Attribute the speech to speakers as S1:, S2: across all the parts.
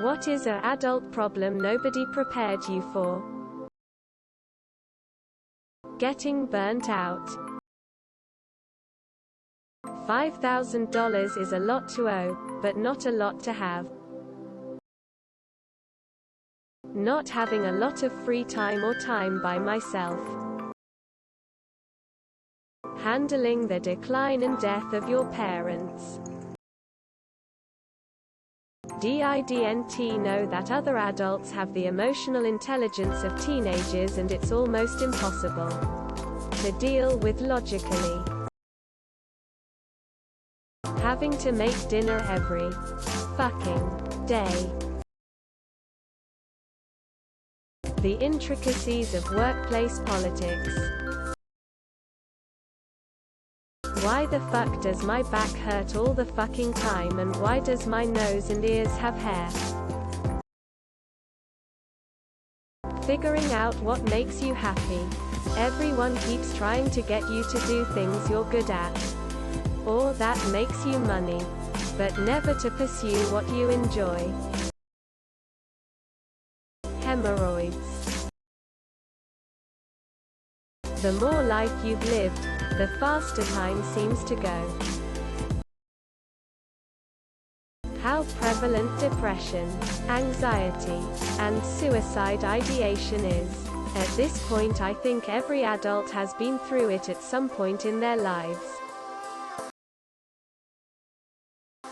S1: What is an adult problem nobody prepared you for? Getting burnt out. $5,000 is a lot to owe, but not a lot to have. Not having a lot of free time or time by myself. Handling the decline and death of your parents. Didn't know that other adults have the emotional intelligence of teenagers, and it's almost impossible to deal with logically. Having to make dinner every fucking day. The intricacies of workplace politics. Why the fuck does my back hurt all the fucking time, and why does my nose and ears have hair? Figuring out what makes you happy. Everyone keeps trying to get you to do things you're good at, or that makes you money, but never to pursue what you enjoy. Hemorrhoids. The more life you've lived, the faster time seems to go. How prevalent depression, anxiety, and suicide ideation is. At this point, I think every adult has been through it at some point in their lives.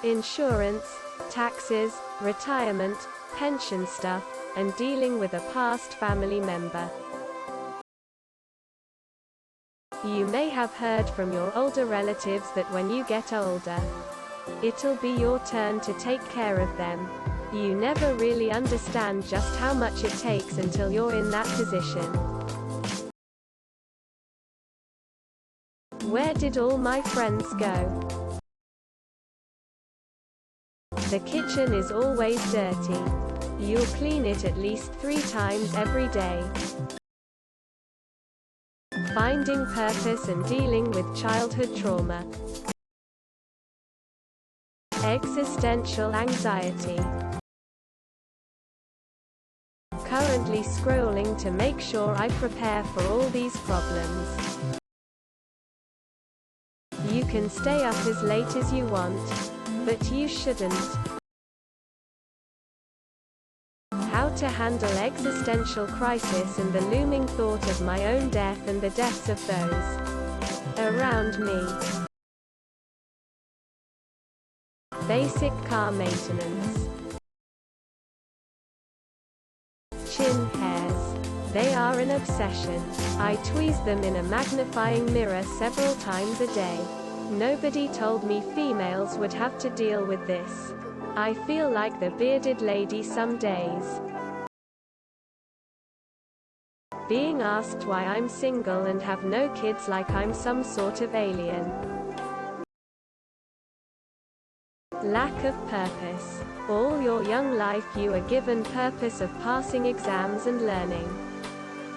S1: Insurance, taxes, retirement, pension stuff, and dealing with a past family member. You may have heard from your older relatives that when you get older, it'll be your turn to take care of them. You never really understand just how much it takes until you're in that position. Where did all my friends go? The kitchen is always dirty. You'll clean it at least 3 times every day. Finding purpose and dealing with childhood trauma. Existential anxiety. Currently scrolling to make sure I prepare for all these problems. You can stay up as late as you want, but you shouldn't. How to handle existential crisis and the looming thought of my own death and the deaths of those around me. Basic car maintenance. Chin hairs. They are an obsession. I tweeze them in a magnifying mirror several times a day. Nobody told me females would have to deal with this. I feel like the bearded lady some days. Being asked why I'm single and have no kids like I'm some sort of alien. Lack of purpose. All your young life you are given purpose of passing exams and learning.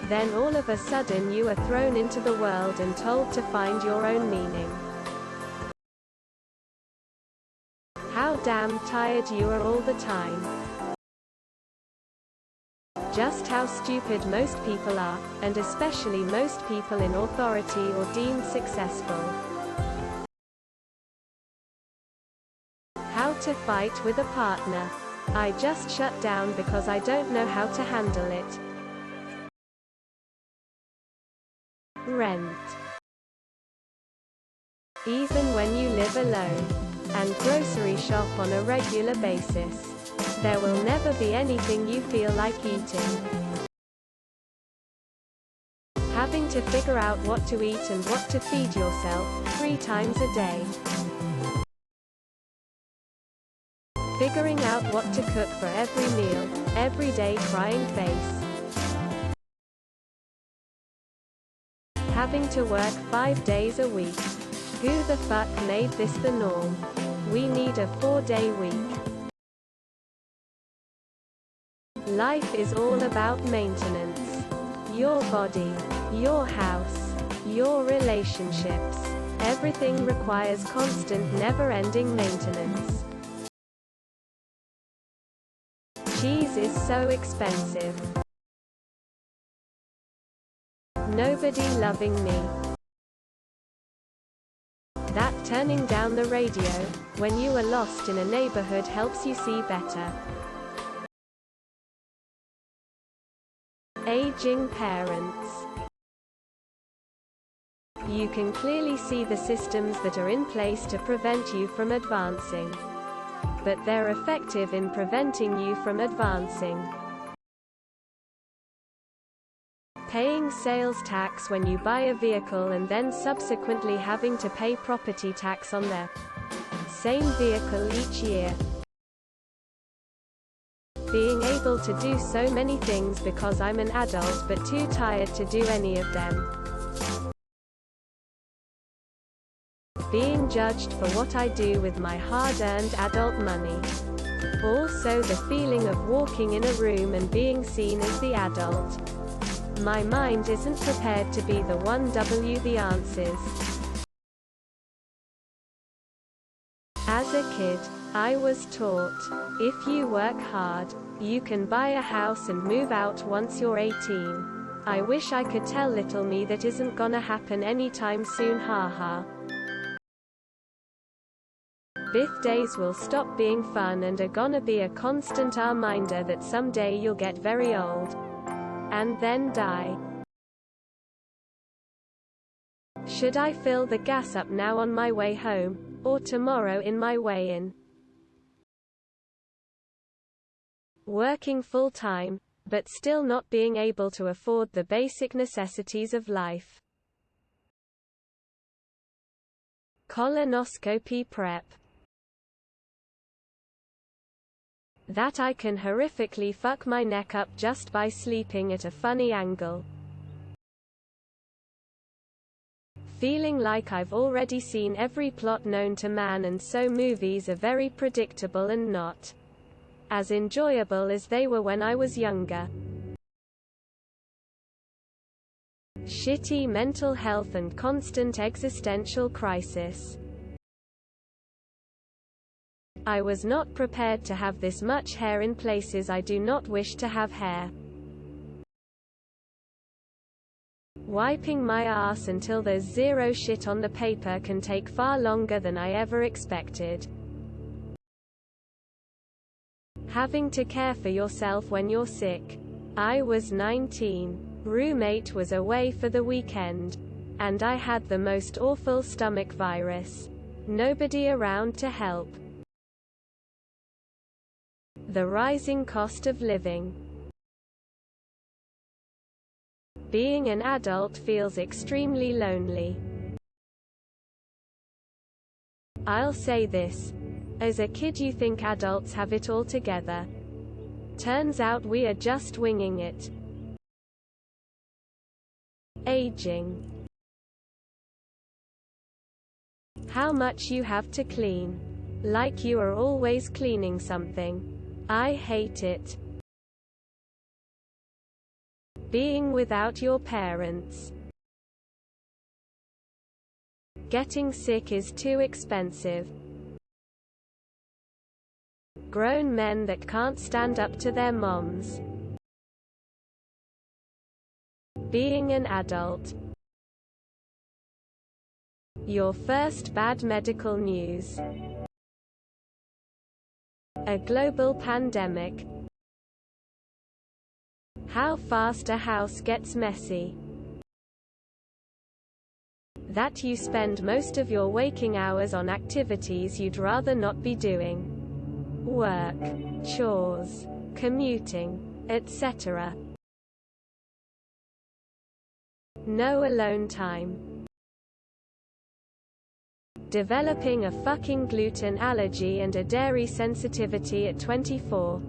S1: Then all of a sudden you are thrown into the world and told to find your own meaning. How damn tired you are all the time. Just how stupid most people are, and especially most people in authority or deemed successful. How to fight with a partner. I just shut down because I don't know how to handle it. Rent. Even when you live alone, and grocery shop on a regular basis, there will never be anything you feel like eating. Having to figure out what to eat and what to feed yourself 3 times a day. Figuring out what to cook for every meal, every day crying face. Having to work 5 days a week. Who the fuck made this the norm? We need a 4-day week. Life is all about maintenance. Your body, your house, your relationships. Everything requires constant, never-ending maintenance. Cheese is so expensive. Nobody loving me. That turning down the radio, when you are lost in a neighborhood, helps you see better. Aging parents. You can clearly see the systems that are in place to prevent you from advancing. But they're effective in preventing you from advancing. Paying sales tax when you buy a vehicle and then subsequently having to pay property tax on the same vehicle each year. Being able to do so many things because I'm an adult but too tired to do any of them. Being judged for what I do with my hard-earned adult money. Also the feeling of walking in a room and being seen as the adult. My mind isn't prepared to be the one the answers. As a kid, I was taught, if you work hard, you can buy a house and move out once you're 18. I wish I could tell little me that isn't gonna happen anytime soon, haha. Birthdays will stop being fun and are gonna be a constant reminder that someday you'll get very old. And then die. Should I fill the gas up now on my way home, or tomorrow in my way in? Working full-time, but still not being able to afford the basic necessities of life. Colonoscopy prep. That I can horrifically fuck my neck up just by sleeping at a funny angle. Feeling like I've already seen every plot known to man and so movies are very predictable and not as enjoyable as they were when I was younger. Shitty mental health and constant existential crisis. I was not prepared to have this much hair in places I do not wish to have hair. Wiping my ass until there's zero shit on the paper can take far longer than I ever expected. Having to care for yourself when you're sick. I was 19. Roommate was away for the weekend. And I had the most awful stomach virus. Nobody around to help. The rising cost of living. Being an adult feels extremely lonely. I'll say this. As a kid you think adults have it all together. Turns out we are just winging it. Aging. How much you have to clean. Like you are always cleaning something. I hate it. Being without your parents. Getting sick is too expensive. Grown men that can't stand up to their moms. Being an adult. Your first bad medical news. A global pandemic. How fast a house gets messy. That you spend most of your waking hours on activities you'd rather not be doing. Work, chores, commuting, etc. No alone time. Developing a fucking gluten allergy and a dairy sensitivity at 24.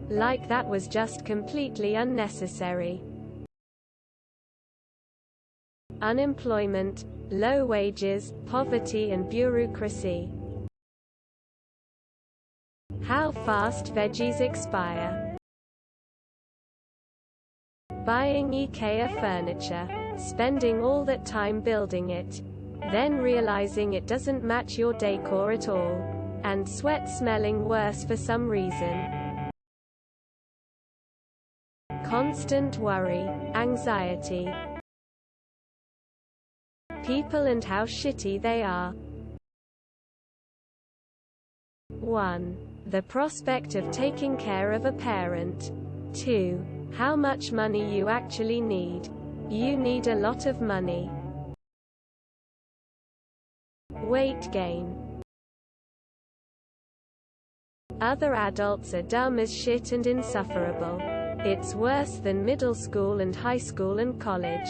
S1: Like that was just completely unnecessary. Unemployment, low wages, poverty and bureaucracy. How fast veggies expire. Buying IKEA furniture, spending all that time building it, then realizing it doesn't match your decor at all, and sweat smelling worse for some reason. constant worry, anxiety. People and how shitty they are. 1. The prospect of taking care of a parent. 2. How much money you actually need. You need a lot of money. Weight gain. Other adults are dumb as shit and insufferable. It's worse than middle school and high school and college.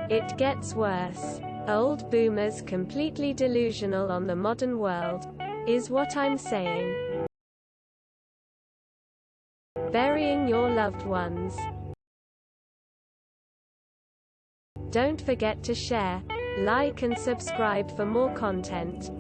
S1: It gets worse. Old boomers completely delusional on the modern world, is what I'm saying. Burying your loved ones. Don't forget to share, like and subscribe for more content.